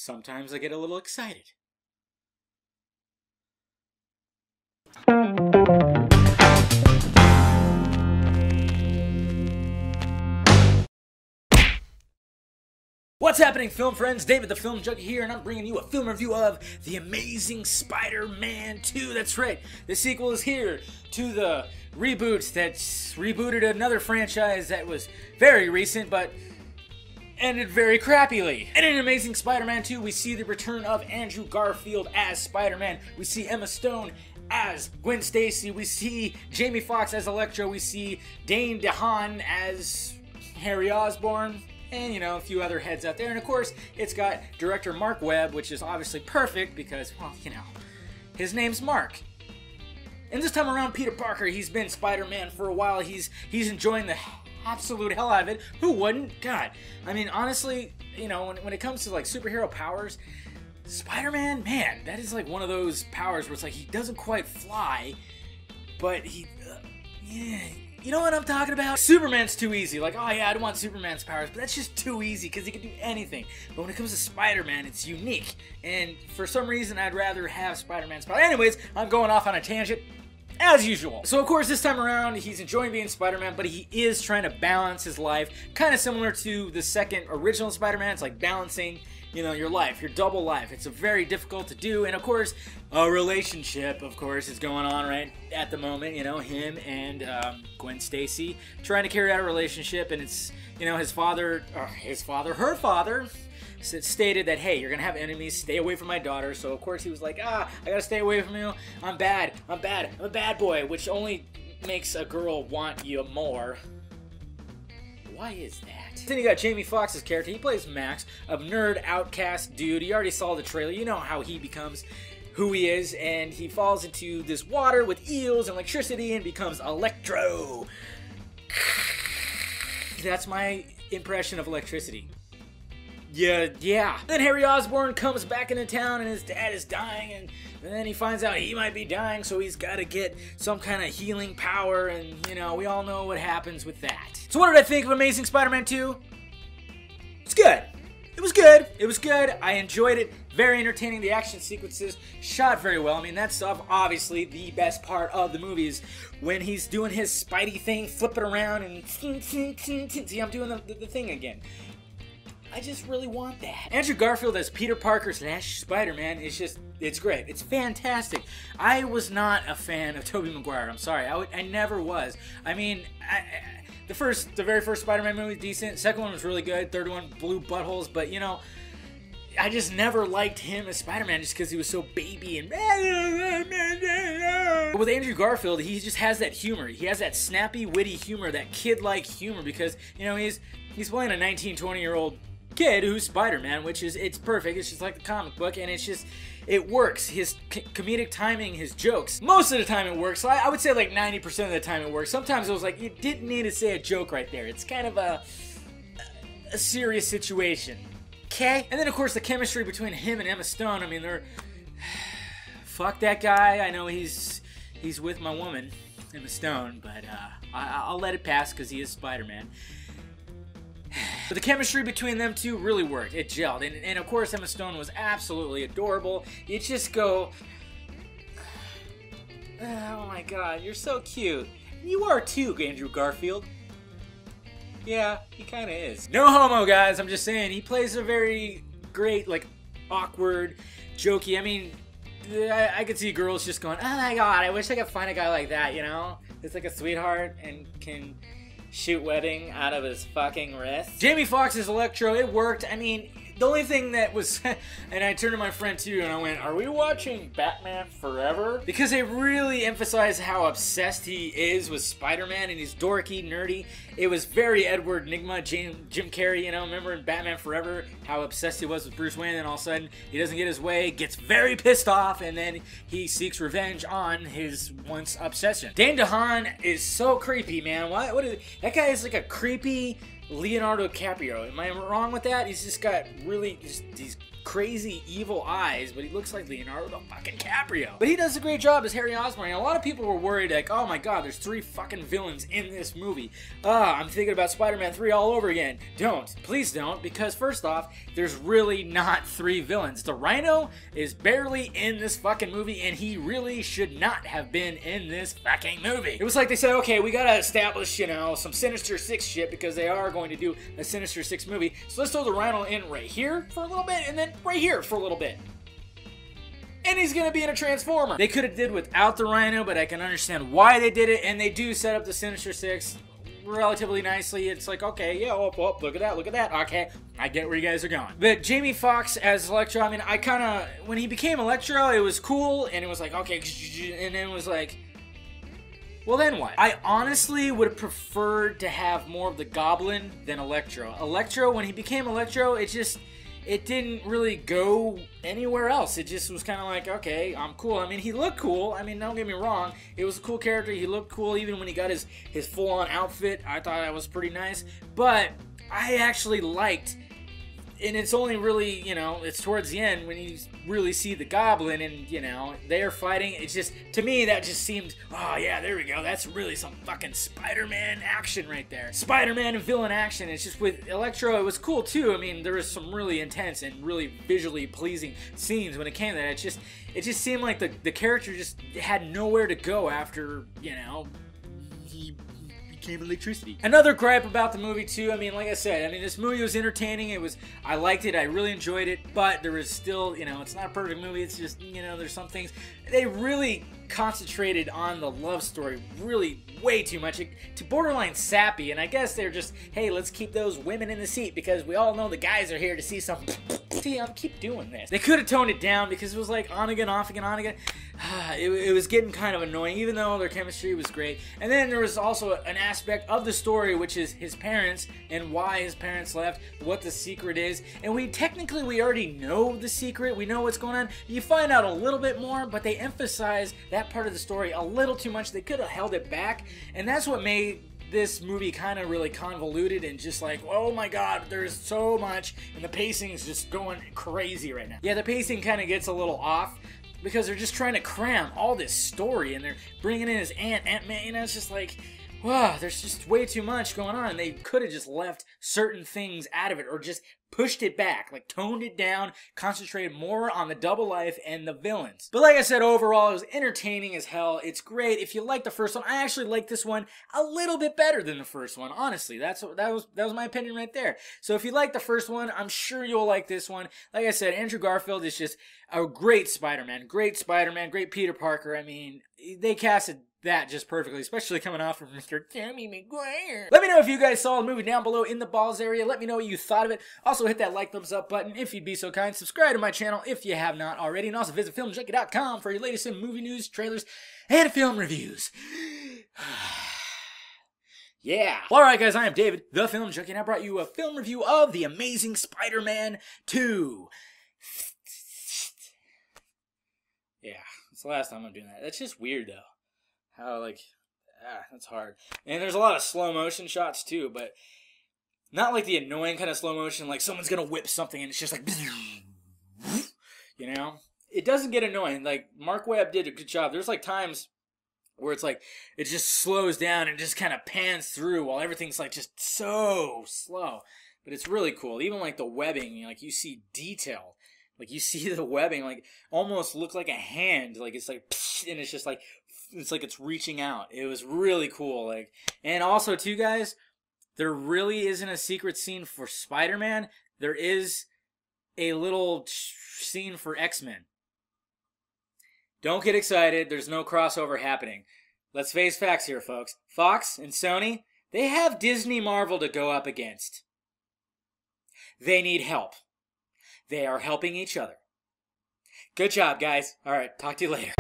sometimes I get a little excited. What's happening, film friends? David the Film Junkie here, and I'm bringing you a film review of The Amazing Spider-Man 2. That's right, the sequel is here to the reboot that's rebooted another franchise that was very recent, but ended very crappily. And in Amazing Spider-Man 2, we see the return of Andrew Garfield as Spider-Man. We see Emma Stone as Gwen Stacy. We see Jamie Foxx as Electro. We see Dane DeHaan as Harry Osborn. And, you know, a few other heads out there. And, of course, it's got director Mark Webb, which is obviously perfect because, well, you know, his name's Mark. And this time around, Peter Parker, he's been Spider-Man for a while. He's enjoying the absolute hell out of it. Who wouldn't? God. I mean, honestly, you know, when it comes to, like, superhero powers, Spider-Man, man, that is, like, one of those powers where it's like he doesn't quite fly, but he, yeah. You know what I'm talking about? Superman's too easy. Like, oh yeah, I'd want Superman's powers, but that's just too easy because he can do anything. But when it comes to Spider-Man, it's unique. And for some reason, I'd rather have Spider-Man's powers. Anyways, I'm going off on a tangent, as usual. So, of course, this time around, he's enjoying being Spider-Man, but he is trying to balance his life. Kind of similar to the second original Spider-Man. It's like balancing, you know, your life, your double life. It's very difficult to do, and of course, a relationship, of course, is going on right at the moment. You know, him and Gwen Stacy trying to carry out a relationship, and it's, you know, her father stated that, hey, you're gonna have enemies, stay away from my daughter. So of course he was like, I gotta stay away from you. I'm bad, I'm a bad boy, which only makes a girl want you more. Why is that? Then you got Jamie Foxx's character. He plays Max, a nerd outcast dude. You already saw the trailer. You know how he becomes who he is, and he falls into this water with eels and electricity and becomes Electro. That's my impression of electricity. Yeah. Then Harry Osborn comes back into town and his dad is dying, and then he finds out he might be dying, so he's got to get some kind of healing power, and, you know, we all know what happens with that. So what did I think of Amazing Spider-Man 2? It's good. It was good. I enjoyed it. Very entertaining. The action sequences shot very well. I mean, that's obviously the best part of the movie is when he's doing his Spidey thing, flipping around, and see, I'm doing the thing again. I just really want that. Andrew Garfield as Peter Parker / Spider-Man is just, it's great. It's fantastic. I was not a fan of Tobey Maguire. I'm sorry. I never was. I mean, the very first Spider-Man movie was decent. Second one was really good. Third one blew buttholes. But, you know, I just never liked him as Spider-Man just because he was so baby and... But with Andrew Garfield, he just has that humor. He has that snappy, witty humor, that kid-like humor because, you know, he's playing a 19, 20-year-old kid who's Spider-Man, which is, it's perfect. It's just like the comic book, and it's just, it works. His comedic timing, his jokes, most of the time it works. So I would say like 90% of the time it works. Sometimes it was like, you didn't need to say a joke right there. It's kind of a serious situation. Okay? And then, of course, the chemistry between him and Emma Stone, I mean, they're... Fuck that guy. I know he's with my woman, Emma Stone, but I'll let it pass because he is Spider-Man. But the chemistry between them two really worked. It gelled. And of course, Emma Stone was absolutely adorable. You just go... Oh my god, you're so cute. You are too, Andrew Garfield. Yeah, he kind of is. No homo, guys. I'm just saying. He plays a very great, like, awkward, jokey. I mean, I could see girls just going, oh my god, I wish I could find a guy like that, you know? It's like a sweetheart and can shoot webbing out of his fucking wrist. Jamie Foxx's Electro, it worked. I mean, the only thing that was, and I turned to my friend too and I went, are we watching Batman Forever? Because they really emphasize how obsessed he is with Spider-Man, and he's dorky, nerdy. It was very Edward Nygma, Jim Carrey, you know, remember in Batman Forever, how obsessed he was with Bruce Wayne, and all of a sudden he doesn't get his way, gets very pissed off, and then he seeks revenge on his once obsession. Dane DeHaan is so creepy, man. What is, that guy is like a creepy Leonardo DiCaprio. Am I wrong with that? He's just got really, he's crazy evil eyes, but he looks like Leonardo fucking DiCaprio. But he does a great job as Harry Osborn. And a lot of people were worried, like, oh my god, there's 3 fucking villains in this movie. I'm thinking about Spider-Man 3 all over again. Don't. Please don't, because first off, there's really not 3 villains. The Rhino is barely in this fucking movie, and he really should not have been in this fucking movie. It was like they said, okay, we gotta establish, you know, some Sinister Six shit, because they are going to do a Sinister Six movie. So let's throw the Rhino in right here for a little bit, and then right here for a little bit. And he's gonna be in a Transformer. They could have did without the Rhino, but I can understand why they did it, and they do set up the Sinister Six relatively nicely. It's like, okay, yeah, oh, look at that, okay, I get where you guys are going. But Jamie Foxx as Electro, I mean, I kind of, when he became Electro, it was cool, and it was like, okay, and then it was like, well, then what? I honestly would have preferred to have more of the Goblin than Electro. Electro, when he became Electro, it didn't really go anywhere else. It just was kind of like, okay, I'm cool. I mean, he looked cool. I mean, don't get me wrong. It was a cool character. He looked cool even when he got his full-on outfit. I thought that was pretty nice. But I actually liked, and it's only really, you know, it's towards the end when you really see the Goblin and, you know, they're fighting. It's just, to me, that just seemed, oh yeah, there we go. That's really some fucking Spider-Man action right there. Spider-Man and villain action. It's just with Electro, it was cool too. I mean, there was some really intense and really visually pleasing scenes when it came to that. It just seemed like the character just had nowhere to go after, you know, he became electricity. Another gripe about the movie too, I mean, like I said, I mean, this movie was entertaining. I liked it, I really enjoyed it, but there was still, you know, it's not a perfect movie. It's just, you know, there's some things, they really concentrated on the love story really way too much, to borderline sappy, and I guess they're just, hey, let's keep those women in the seat because we all know the guys are here to see some. See, I'll keep doing this. They could have toned it down because it was like on again, off again, on again. It was getting kind of annoying, even though their chemistry was great. And then there was also an aspect of the story, which is his parents and why his parents left, what the secret is. And we already know the secret. We know what's going on. You find out a little bit more, but they emphasize that part of the story a little too much. They could have held it back, and that's what made this movie kind of really convoluted and just like, oh my god, there's so much, and the pacing is just going crazy right now. Yeah, the pacing kind of gets a little off because they're just trying to cram all this story, and they're bringing in his Ant-Man, you know, it's just like, wow, there's just way too much going on. They could have just left certain things out of it, or just pushed it back, like toned it down, concentrated more on the double life and the villains. But like I said, overall, it was entertaining as hell. It's great. If you like the first one, I actually like this one a little bit better than the first one, honestly. That was my opinion right there. So if you like the first one, I'm sure you'll like this one. Like I said, Andrew Garfield is just a great Spider-Man, great Peter Parker. I mean, they casted that just perfectly, especially coming off from Mr. Tobey Maguire. Let me know if you guys saw the movie down below in the balls area. Let me know what you thought of it. Also, hit that like, thumbs up button if you'd be so kind. Subscribe to my channel if you have not already. And also visit FilmJunkie.com for your latest in movie news, trailers, and film reviews. Yeah. Alright guys, I am David, the Film Junkie, and I brought you a film review of The Amazing Spider-Man 2. Yeah, it's the last time I'm doing that. That's just weird though. How, like, that's hard. And there's a lot of slow motion shots too, but not like the annoying kind of slow motion, like someone's gonna whip something and it's just like, you know? It doesn't get annoying. Like, Mark Webb did a good job. There's like times where it's like, it just slows down and just kind of pans through while everything's like just so slow. But it's really cool. Even like the webbing, like you see detail. Like you see the webbing, like almost look like a hand. Like it's like, and it's just like, it's like it's reaching out. It was really cool. Like, and also too, guys, there really isn't a secret scene for Spider-Man. There is a little scene for X-Men. Don't get excited. There's no crossover happening. Let's face facts here, folks. Fox and Sony, they have Disney Marvel to go up against. They need help. They are helping each other. Good job, guys. All right, talk to you later.